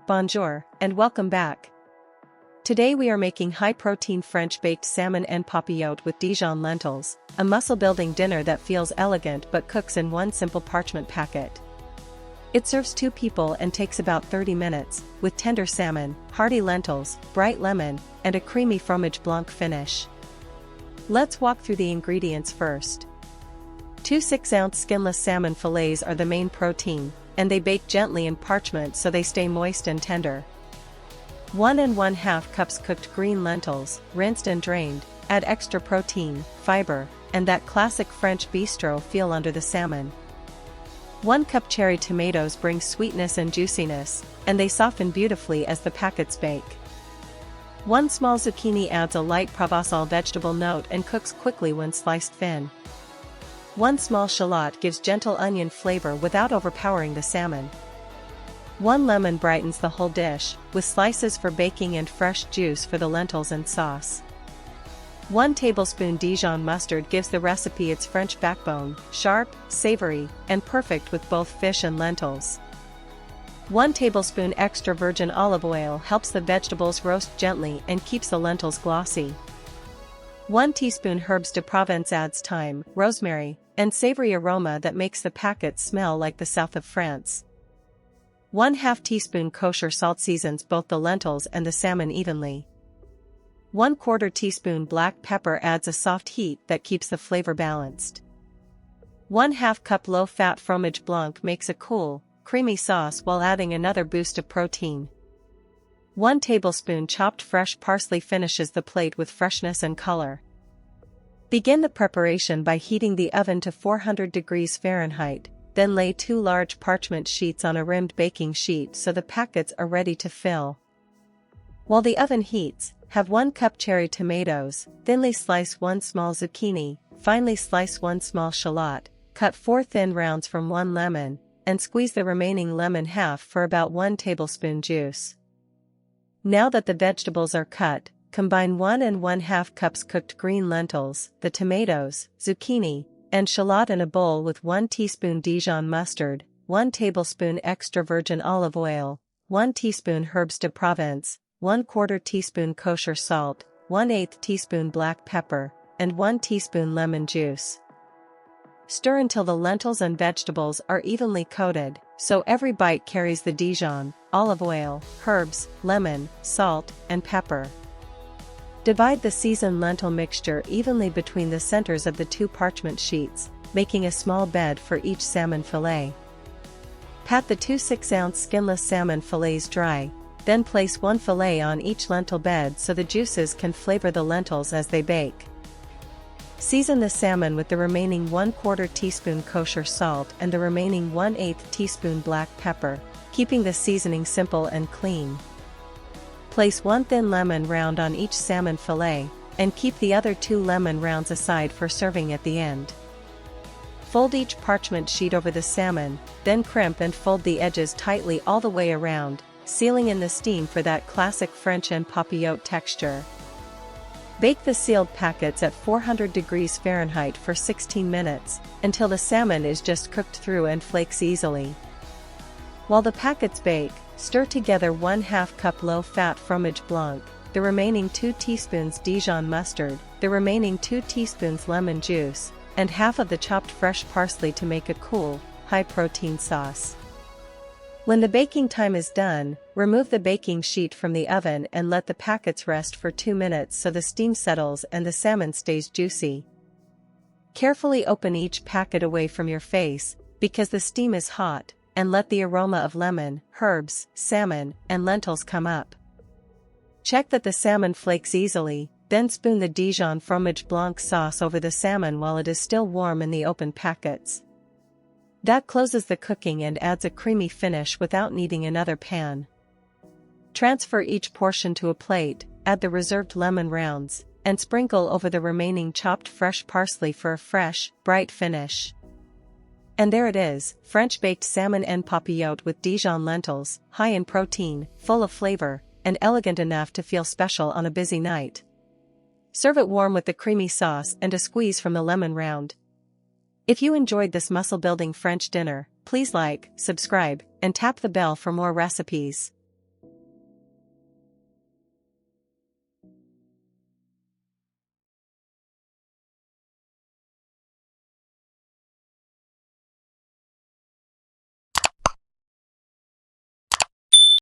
Bonjour, and welcome back. Today we are making high-protein French baked salmon and papillote with Dijon lentils, a muscle-building dinner that feels elegant but cooks in one simple parchment packet. It serves 2 people and takes about 30 minutes, with tender salmon, hearty lentils, bright lemon, and a creamy fromage blanc finish. Let's walk through the ingredients first. 2 6-ounce skinless salmon fillets are the main protein, and they bake gently in parchment so they stay moist and tender. 1 1/2 cups cooked green lentils, rinsed and drained, add extra protein, fiber, and that classic French bistro feel under the salmon. 1 cup cherry tomatoes bring sweetness and juiciness, and they soften beautifully as the packets bake. 1 small zucchini adds a light Provençal vegetable note and cooks quickly when sliced thin. 1 small shallot gives gentle onion flavor without overpowering the salmon. 1 lemon brightens the whole dish, with slices for baking and fresh juice for the lentils and sauce. 1 tablespoon Dijon mustard gives the recipe its French backbone, sharp, savory, and perfect with both fish and lentils. 1 tablespoon extra virgin olive oil helps the vegetables roast gently and keeps the lentils glossy. 1 teaspoon Herbes de Provence adds thyme, rosemary, and savory aroma that makes the packet smell like the south of France. 1/2 teaspoon kosher salt seasons both the lentils and the salmon evenly. 1/4 teaspoon black pepper adds a soft heat that keeps the flavor balanced. 1/2 cup low-fat fromage blanc makes a cool, creamy sauce while adding another boost of protein. 1 tablespoon chopped fresh parsley finishes the plate with freshness and color. Begin the preparation by heating the oven to 400 degrees Fahrenheit, then lay 2 large parchment sheets on a rimmed baking sheet so the packets are ready to fill. While the oven heats, have 1 cup cherry tomatoes, thinly slice 1 small zucchini, finely slice 1 small shallot, cut 4 thin rounds from 1 lemon, and squeeze the remaining lemon half for about 1 tablespoon juice. Now that the vegetables are cut, combine 1 1/2 cups cooked green lentils, the tomatoes, zucchini, and shallot in a bowl with 1 teaspoon Dijon mustard, 1 tablespoon extra virgin olive oil, 1 teaspoon Herbes de Provence, 1/4 teaspoon kosher salt, 1/8 teaspoon black pepper, and 1 teaspoon lemon juice. Stir until the lentils and vegetables are evenly coated, so every bite carries the Dijon, olive oil, herbs, lemon, salt, and pepper. Divide the seasoned lentil mixture evenly between the centers of the 2 parchment sheets, making a small bed for each salmon fillet. Pat the 2 6-ounce skinless salmon fillets dry, then place 1 fillet on each lentil bed so the juices can flavor the lentils as they bake. Season the salmon with the remaining 1/4 teaspoon kosher salt and the remaining 1/8 teaspoon black pepper, keeping the seasoning simple and clean. Place 1 thin lemon round on each salmon fillet, and keep the other 2 lemon rounds aside for serving at the end. Fold each parchment sheet over the salmon, then crimp and fold the edges tightly all the way around, sealing in the steam for that classic French and papillote texture. Bake the sealed packets at 400 degrees Fahrenheit for 16 minutes, until the salmon is just cooked through and flakes easily. While the packets bake, stir together 1/2 cup low-fat fromage blanc, the remaining 2 teaspoons Dijon mustard, the remaining 2 teaspoons lemon juice, and half of the chopped fresh parsley to make a cool, high-protein sauce. When the baking time is done, remove the baking sheet from the oven and let the packets rest for 2 minutes so the steam settles and the salmon stays juicy. Carefully open each packet away from your face, because the steam is hot, and let the aroma of lemon, herbs, salmon, and lentils come up. Check that the salmon flakes easily, then spoon the Dijon fromage blanc sauce over the salmon while it is still warm in the open packets. That closes the cooking and adds a creamy finish without needing another pan. Transfer each portion to a plate, add the reserved lemon rounds, and sprinkle over the remaining chopped fresh parsley for a fresh, bright finish. And there it is, French baked salmon and papillote with Dijon lentils, high in protein, full of flavor, and elegant enough to feel special on a busy night. Serve it warm with the creamy sauce and a squeeze from the lemon round. If you enjoyed this muscle-building French dinner, please like, subscribe, and tap the bell for more recipes.